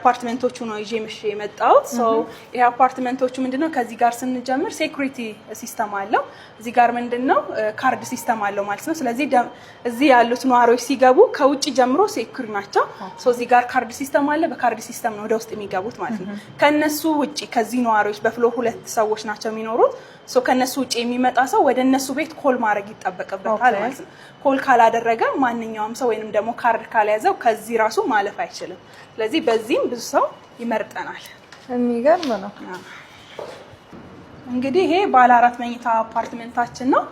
አፓርትመንቶቹ ነው ይዤ ምሽ የመጣሁት ሶ ይሄ አፓርትመንቶቹ ምንድነው ከዚህ ጋር ስንጀምር ሴኩሪቲ ሲስተም አለው እዚህ ጋር ምንድነው ካርድ ሲስተም አለው ማለት ነው ስለዚህ እዚህ ያሉት ነዋሪዎች ሲገቡ ከውጪ ጀምሮ ሴኩሪ ናቸው ሶ እዚህ ጋር ካርድ ሲስተም አለ በካርድ ሲስተም ነው ወደ ውስጥ የሚገቡት ማለት ነው ከነሱ ውጪ ከዚህ ነዋሪዎች በፍሎር ሁለት ሰዎች ናቸው የሚኖሩት ሶ ከነሱ ውጪ የሚመጣ ሰው ወደ እነሱ ቤት ኮል ማድረግ ይጣበቅበታል ማለት ነው ኮል ካላደረገ ማንኛውም ሰው ወይንም ደግሞ ካርድ ካልያዘው ከዚህ ራሱ ማለፍ አይችልም ስለዚህ በዚህም ብዙ ሰው ይመርጠናል የሚገርም ነው እንግዲህ ይሄ ባለ 4 መኝታ አፓርትመንታችን ነው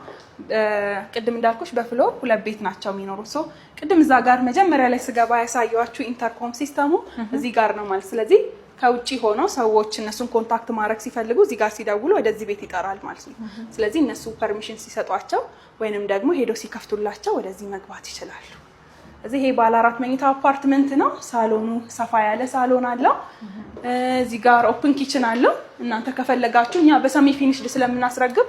ቅድም እንዳልኩሽ በፍሎር ሁለት ቤት ናቸው የሚኖሩት ሶ ቅድም እዛ ጋር መጀመሪያ ላይ ስገባ ያሳየዋችሁ ኢንተርኮም ሲስተሙ እዚህ ጋር ነው ማለት ስለዚህ ከውጪ ሆኖ ሰዎች እነሱን ኮንታክት ማድረግ ሲፈልጉ እዚህ ጋር ሲደውሉ ወደዚህ ቤት ይጠራል ማለት ነው ስለዚህ እነሱ ፐርሚሽን ሲሰጧቸው ወይንም ደግሞ ሄዶ ሲከፍቱላቸው ወደዚህ መግባት ይችላሉ እዚህ ይሄ ባለ 4 መኝታ አፓርትመንት ነው ሳሎኑ ሰፋ ያለ ሳሎን አለው እዚህ ጋር ኦፕን ኪችን አለው እናንተ ከፈለጋችሁ እኛ በሰሚ ፊኒሽድ ስለምናስረግብ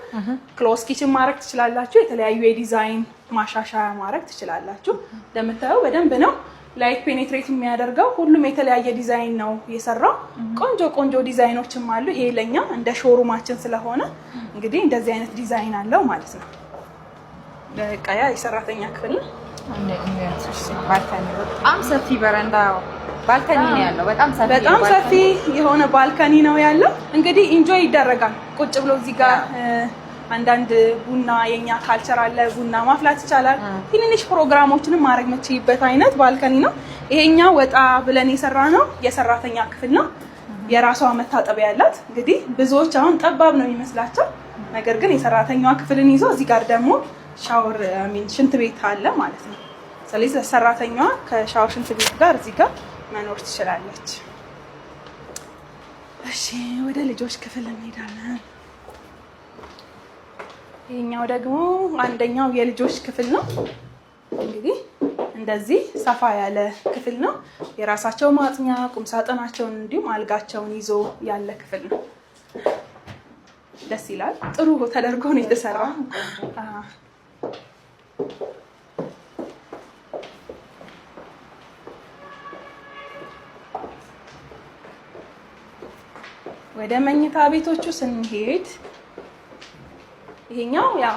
ክሎዝ ኪችን ማድረግ ትችላላችሁ የተለያዩ የዲዛይን ማሻሻያ ማድረግ ትችላላችሁ ለምታዩ በደንብ ነው ላይት ፔኔትሬት የሚያደርገው ሁሉም የተለያየ ዲዛይን ነው የሰራው ቆንጆ ዲዛይኖችም አሉ ይሄ ለኛ እንደ ሾሩማችን ስለሆነ እንግዲህ እንደዚህ አይነት ዲዛይን አለው ማለት ነው ለቀያ የሰራተኛ ክፍል ነው ባልከኒ በጣም ሰፊ በረንዳ ባልከኒ ነው ያለው በጣም ሰፊ የሆነ ባልከኒ ነው ያለው እንግዲህ ኢንጆይ ይደረጋል ቁጭ ብሎ እዚህ ጋር አንዳንድ ቡና የኛ ካልቸር አለ ቡና ማፍላት ይቻላል ትንንሽ ፕሮግራሞችንም ማድረግ መችይበት አይነት ባልከኒ ነው ይሄኛው ወጣ ብለን የሰራ ነው የሰራተኛ ክፍል ነው የራሷ መታጠቢያ ያላት እንግዲህ ብዙዎች አሁን ጠባብ ነው የሚመስላቸው ነገር ግን የሰራተኛዋ ክፍልን ይዞ እዚህ ጋር ደግሞ ሻወር ሽንት ቤት አለ ማለት ነው ስለዚህ ሰራተኛዋ ከሻወር ሽንት ቤት ጋር እዚህ ጋር መኖር ትችላለች እሺ ወደ ልጆች ክፍል እንሄዳለን ይሄኛው ደግሞ አንደኛው የልጆች ክፍል ነው እንግዲህ እንደዚህ ሰፋ ያለ ክፍል ነው የራሳቸው ማጥኛ ቁም ሳጥናቸውን እንዲሁም አልጋቸውን ይዞ ያለ ክፍል ነው ደስ ይላል ጥሩ ተደርጎ ነው የተሰራው ወደ መኝታ ቤቶቹ ስንሄድ ይሄኛው ያው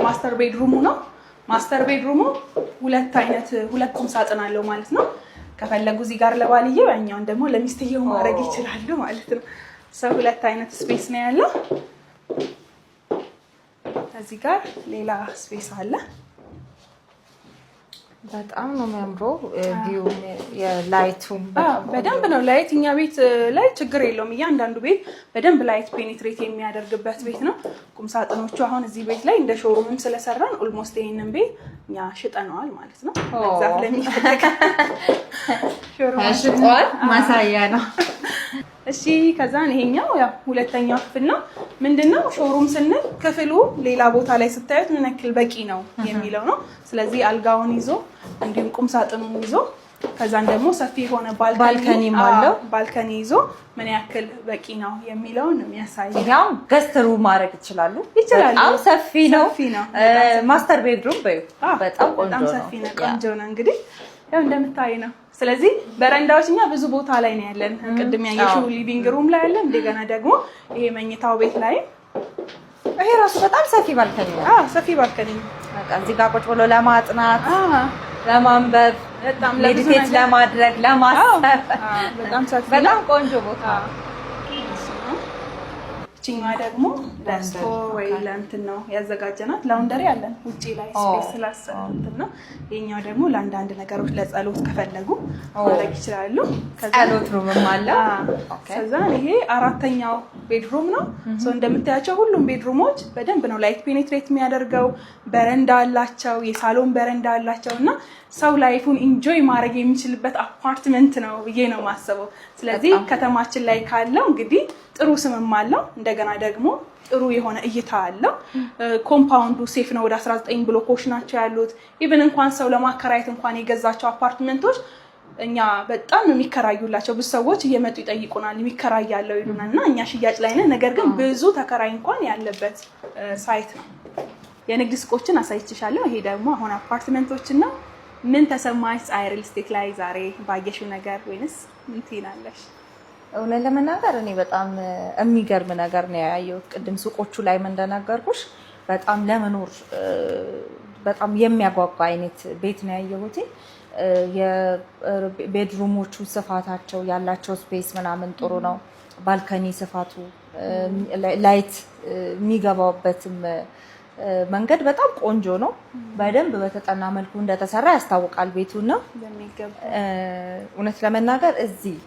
ማስተር ቤድሩሙ ነው ማስተር ቤድሩሙ ሁለት ቁም ሳጥን አለው ማለት ነው ከፈለጉ እዚህ ጋር ለባልየው ያኛውን ደግሞ ለሚስትየው ማድረግ ይችላሉ ማለት ነው ሰው ሁለት አይነት ስፔስ ነው ያለው እዚህ ጋር ሌላ ስፔስ አለ በጣም ነው የሚያምረው ቪው የላይቱም በደንብ ነው ላይት እኛ ቤት ላይ ችግር የለውም እያንዳንዱ ቤት በደንብ ላይት ፔኔትሬት የሚያደርግበት ቤት ነው ቁም ሳጥኖቹ አሁን እዚህ ቤት ላይ እንደ ሾሩምም ስለሰራን ኦልሞስት ይሄንን ቤት እኛ ሽጠነዋል ማለት ነው ለዛፍ ለሚፈልግ ሾሩም ሽጠዋል ማሳያ ነው እሺ ከዛን ይሄኛው ያው ሁለተኛው ክፍል ነው ምንድነው ሾሩም ስንል ክፍሉ ሌላ ቦታ ላይ ስታዩት ምን ያክል በቂ ነው የሚለው ነው ስለዚህ አልጋውን ይዞ እንዲሁም ቁም ሳጥኑን ይዞ ከዛን ደግሞ ሰፊ የሆነ ባልከኒም አለው ባልከኒ ይዞ ምን ያክል በቂ ነው የሚለው ነው የሚያሳየው ያው ገስትሩ ማድረግ ይችላሉ በጣም ሰፊ ነው ማስተር ቤድሩም በጣም ሰፊ ነው ቆንጆ ነው እንግዲህ ያው እንደምታይ ነው ስለዚህ በረንዳዎችኛ ብዙ ቦታ ላይ ነው ያለን ቅድም ያየሽው ሊቪንግ ሩም ላይ ያለን እንደገና ደግሞ ይሄ መኝታው ቤት ላይ ይሄ ራሱ በጣም ሰፊ ባልከኒ ነው ሰፊ ባልከኒ ነው በቃ እዚህ ጋር ቁጭ ብሎ ለማጥናት ለማንበብ በጣም ሜዲቴት ለማድረግ ለማሰብ በጣም ቆንጆ ቦታ ቺኛ ደግሞ ለስቶር ወይ ለእንትን ነው ያዘጋጀናት ላውንደሪ አለን ውጪ ላይ ስፔስ ስላሰንትና የኛው ደግሞ ለአንዳንድ ነገሮች ለጸሎት ከፈለጉ ማድረግ ይችላሉ ጸሎት ሩምም አለ ከዛ ይሄ አራተኛው ቤድሩም ነው ሶ እንደምታያቸው ሁሉም ቤድሩሞች በደንብ ነው ላይት ፔኔትሬት የሚያደርገው በረንዳ አላቸው የሳሎን በረንዳ አላቸውና ሰው ላይፉን ኢንጆይ ማድረግ የሚችልበት አፓርትመንት ነው ብዬ ነው ማሰበው ስለዚህ ከተማችን ላይ ካለው እንግዲህ ጥሩ ስምም አለው እንደገና ደግሞ ጥሩ የሆነ እይታ አለው ኮምፓውንዱ ሴፍ ነው ወደ 19 ብሎኮች ናቸው ያሉት ኢቭን እንኳን ሰው ለማከራየት እንኳን የገዛቸው አፓርትመንቶች እኛ በጣም የሚከራዩላቸው ብዙ ሰዎች እየመጡ ይጠይቁናል የሚከራያለው ይሉናልና እኛ ሽያጭ ላይ ነን ነገር ግን ብዙ ተከራይ እንኳን ያለበት ሳይት ነው የንግድ ሱቆችን አሳይቼሻለሁ ይሄ ደግሞ አሁን አፓርትመንቶችና ምን ተሰማሽ ፀሐይ ሪል ስቴት ላይ ዛሬ ባየሽው ነገር ወይንስ ምን ትይናለሽ? እውነት ለመናገር እኔ በጣም የሚገርም ነገር ነው ያየሁት። ቅድም ሱቆቹ ላይ ምን እንደነገርኩሽ በጣም ለመኖር በጣም የሚያጓጓ አይነት ቤት ነው ያየሁት። የቤድሩሞቹ ስፋታቸው ያላቸው ስፔስ ምናምን ጥሩ ነው። ባልከኒ ስፋቱ ላይት የሚገባበትም መንገድ በጣም ቆንጆ ነው። በደንብ በተጠና መልኩ እንደተሰራ ያስታውቃል ቤቱና እውነት ለመናገር እዚህ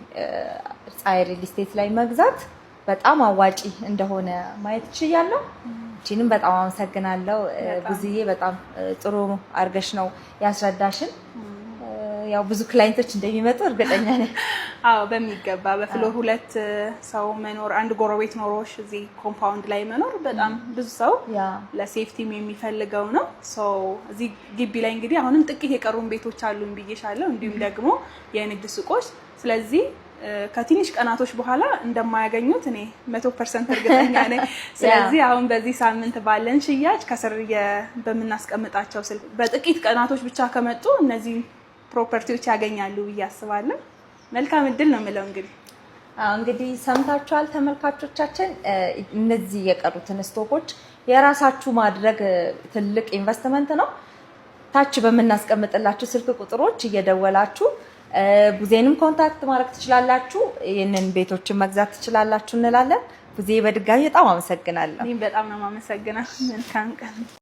ፀሐይ ሪል ስቴት ላይ መግዛት በጣም አዋጪ እንደሆነ ማየት ችያለሁ። እቺንም በጣም አመሰግናለሁ ብዙዬ። በጣም ጥሩ አርገሽ ነው ያስረዳሽን። ያው ብዙ ክላይንቶች እንደሚመጡ እርግጠኛ ነኝ። አዎ በሚገባ በፍሎር 2 ሰው መኖር፣ አንድ ጎረቤት ኖሮሽ እዚህ ኮምፓውንድ ላይ መኖር በጣም ብዙ ሰው ለሴፍቲም የሚፈልገው ነው። እዚህ ግቢ ላይ እንግዲህ አሁንም ጥቂት የቀሩን ቤቶች አሉን ብዬሻለሁ፣ እንዲሁም ደግሞ የንግድ ሱቆች። ስለዚህ ከትንሽ ቀናቶች በኋላ እንደማያገኙት እኔ 100% እርግጠኛ ነኝ። ስለዚህ አሁን በዚህ ሳምንት ባለን ሽያጭ ከስር በምናስቀምጣቸው ስልክ በጥቂት ቀናቶች ብቻ ከመጡ እነዚህ ፕሮፐርቲዎች ያገኛሉ ብዬ አስባለሁ። መልካም እድል ነው የምለው። እንግዲህ ሰምታችኋል ተመልካቾቻችን። እነዚህ የቀሩትን ስቶኮች የራሳችሁ ማድረግ ትልቅ ኢንቨስትመንት ነው። ታች በምናስቀምጥላችሁ ስልክ ቁጥሮች እየደወላችሁ ቡዜንም ኮንታክት ማድረግ ትችላላችሁ። ይህንን ቤቶችን መግዛት ትችላላችሁ እንላለን። ቡዜ በድጋሚ በጣም አመሰግናለሁ። እኔም በጣም ነው የማመሰግነው። መልካም ቀን።